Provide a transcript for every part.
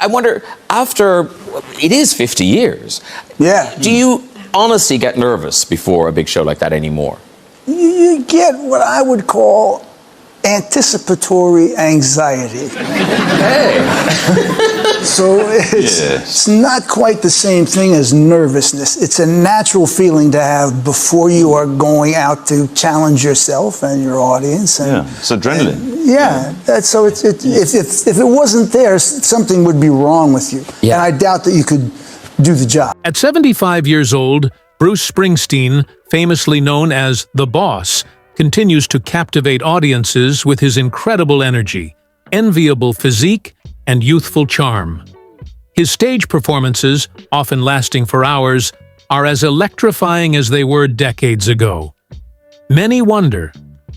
wonder, after, it is 50 years, Yeah. do you honestly get nervous before a big show like that anymore? You get what I would call anticipatory anxiety. Hey! So it's not quite the same thing as nervousness. It's a natural feeling to have before you are going out to challenge yourself and your audience. And, It's adrenaline. If it wasn't there, something would be wrong with you. Yeah. And I doubt that you could do the job. At 75 years old, Bruce Springsteen, famously known as The Boss, continues to captivate audiences with his incredible energy, enviable physique, and youthful charm. His stage performances, often lasting for hours, are as electrifying as they were decades ago. Many wonder,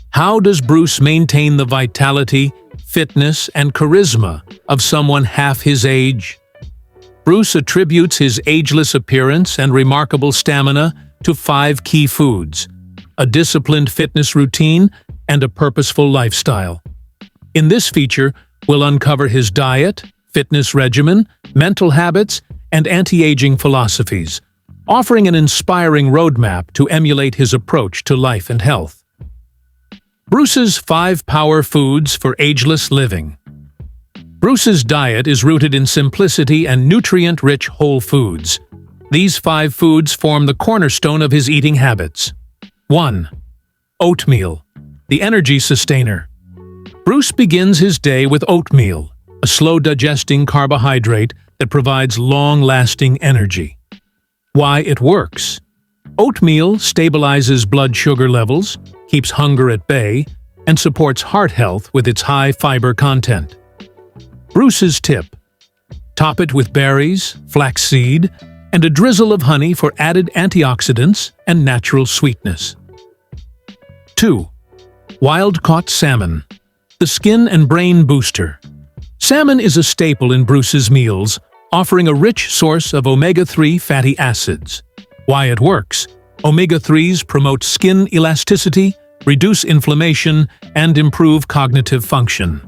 how does Bruce maintain the vitality, fitness, and charisma of someone half his age? Bruce attributes his ageless appearance and remarkable stamina to 5 key foods: a disciplined fitness routine and a purposeful lifestyle. In this feature, we'll uncover his diet, fitness regimen, mental habits, and anti-aging philosophies, offering an inspiring roadmap to emulate his approach to life and health. Bruce's 5 power foods for ageless living. Bruce's diet is rooted in simplicity and nutrient-rich whole foods. These 5 foods form the cornerstone of his eating habits. 1. Oatmeal, the energy sustainer. Bruce begins his day with oatmeal, a slow-digesting carbohydrate that provides long-lasting energy. Why it works. Oatmeal stabilizes blood sugar levels, keeps hunger at bay, and supports heart health with its high fiber content. Bruce's tip: top it with berries, flaxseed, and a drizzle of honey for added antioxidants and natural sweetness. 2. Wild-caught salmon, the skin and brain booster. Salmon is a staple in Bruce's meals, offering a rich source of omega-3 fatty acids. Why it works. Omega-3s promote skin elasticity, reduce inflammation, and improve cognitive function.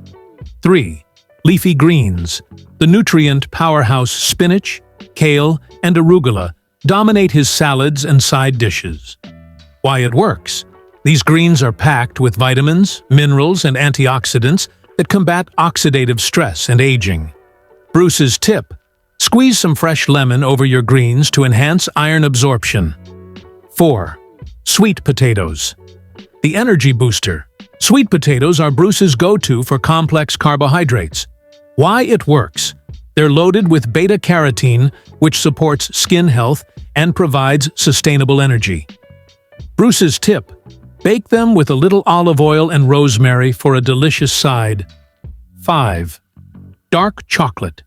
3. Leafy greens. The nutrient powerhouse spinach, kale, and arugula dominate his salads and side dishes. Why it works. These greens are packed with vitamins, minerals, and antioxidants that combat oxidative stress and aging. Bruce's tip: squeeze some fresh lemon over your greens to enhance iron absorption. 4. Sweet potatoes, the energy booster. Sweet potatoes are Bruce's go-to for complex carbohydrates. Why it works. They're loaded with beta-carotene, which supports skin health and provides sustainable energy. Bruce's tip: bake them with a little olive oil and rosemary for a delicious side. 5. Dark chocolate,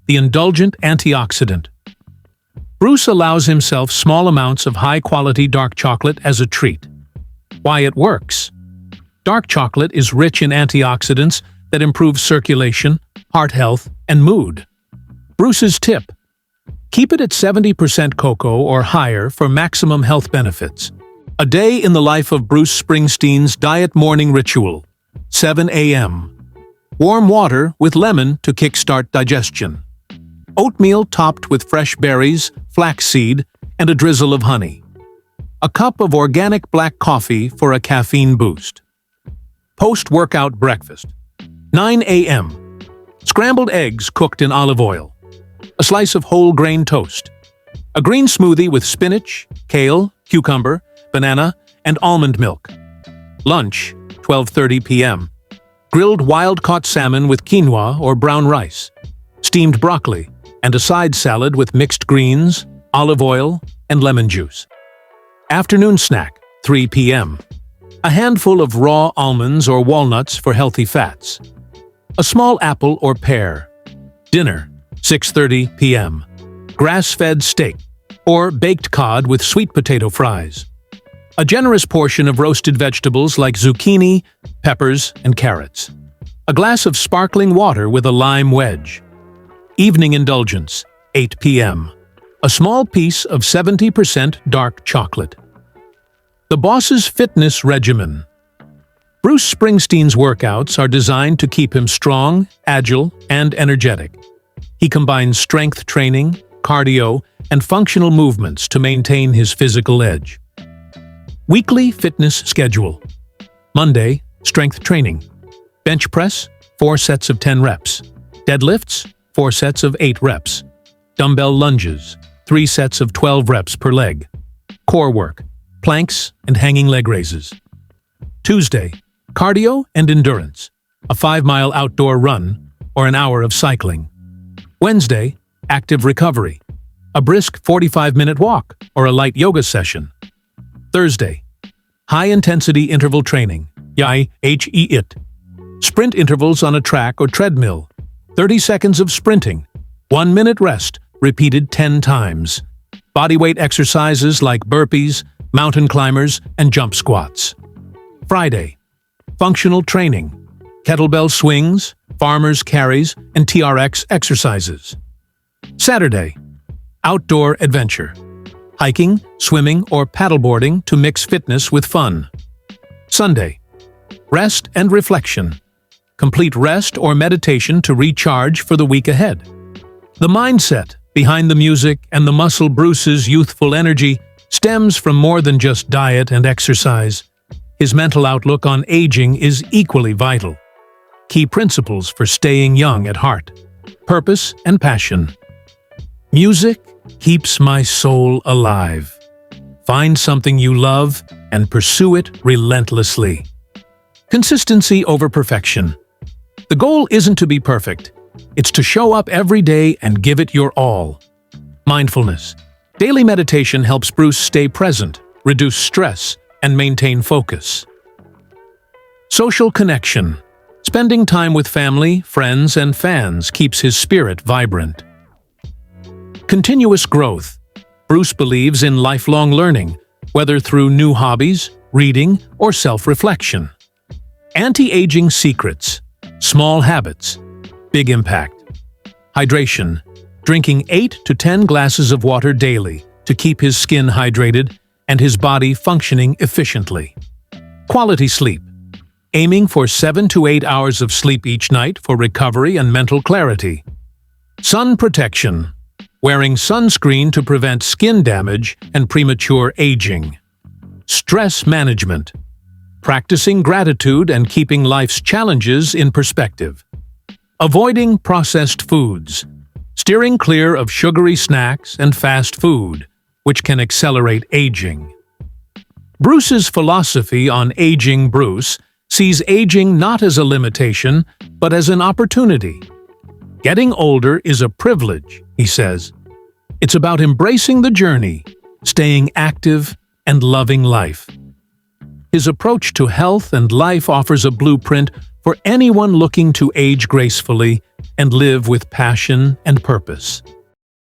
the indulgent antioxidant. Bruce allows himself small amounts of high-quality dark chocolate as a treat. Why it works. Dark chocolate is rich in antioxidants that improve circulation, heart health, and mood. Bruce's tip: keep it at 70% cocoa or higher for maximum health benefits. A day in the life of Bruce Springsteen's diet morning ritual. 7 a.m. Warm water with lemon to kickstart digestion. Oatmeal topped with fresh berries, flaxseed, and a drizzle of honey. A cup of organic black coffee for a caffeine boost. Post-workout breakfast. 9 a.m. Scrambled eggs cooked in olive oil. A slice of whole grain toast. A green smoothie with spinach, kale, cucumber, banana, and almond milk. Lunch, 12:30 p.m. Grilled wild-caught salmon with quinoa or brown rice. Steamed broccoli, and a side salad with mixed greens, olive oil, and lemon juice. Afternoon snack, 3 p.m. A handful of raw almonds or walnuts for healthy fats. A small apple or pear. Dinner, 6:30 p.m. Grass-fed steak, or baked cod with sweet potato fries. A generous portion of roasted vegetables like zucchini, peppers, and carrots. A glass of sparkling water with a lime wedge. Evening indulgence, 8 p.m. A small piece of 70% dark chocolate. The Boss's fitness regimen. Bruce Springsteen's workouts are designed to keep him strong, agile, and energetic. He combines strength training, cardio, and functional movements to maintain his physical edge. Weekly fitness schedule. Monday, strength training. Bench press, 4 sets of 10 reps. Deadlifts, 4 sets of 8 reps. Dumbbell lunges, 3 sets of 12 reps per leg. Core work, planks and hanging leg raises. Tuesday, cardio and endurance. A 5-mile outdoor run or an hour of cycling. Wednesday, active recovery. A brisk 45-minute walk or a light yoga session. Thursday, high-intensity interval training, HEIT. Sprint intervals on a track or treadmill. 30 seconds of sprinting, 1 minute rest, repeated 10 times. Bodyweight exercises like burpees, mountain climbers, and jump squats. Friday, functional training, kettlebell swings, farmer's carries, and TRX exercises. Saturday, outdoor adventure. Hiking, swimming, or paddleboarding to mix fitness with fun. Sunday, rest and reflection. Complete rest or meditation to recharge for the week ahead. The mindset behind the music and the muscle Bruce's youthful energy stems from more than just diet and exercise. His mental outlook on aging is equally vital. Key principles for staying young at heart. Purpose and passion. Music keeps my soul alive. Find something you love and pursue it relentlessly. Consistency over perfection. The goal isn't to be perfect. It's to show up every day and give it your all. Mindfulness. Daily meditation helps Bruce stay present, reduce stress, and maintain focus. Social connection. Spending time with family, friends, and fans keeps his spirit vibrant. Continuous growth. Bruce believes in lifelong learning, whether through new hobbies, reading, or self-reflection. Anti-aging secrets. Small habits. Big impact. Hydration. Drinking 8 to 10 glasses of water daily to keep his skin hydrated and his body functioning efficiently. Quality sleep. Aiming for 7 to 8 hours of sleep each night for recovery and mental clarity. Sun protection. Wearing sunscreen to prevent skin damage and premature aging. Stress management. Practicing gratitude and keeping life's challenges in perspective. Avoiding processed foods. Steering clear of sugary snacks and fast food, which can accelerate aging. Bruce's philosophy on Aging Bruce sees aging not as a limitation, but as an opportunity. Getting older is a privilege, he says. It's about embracing the journey, staying active, and loving life. His approach to health and life offers a blueprint for anyone looking to age gracefully and live with passion and purpose.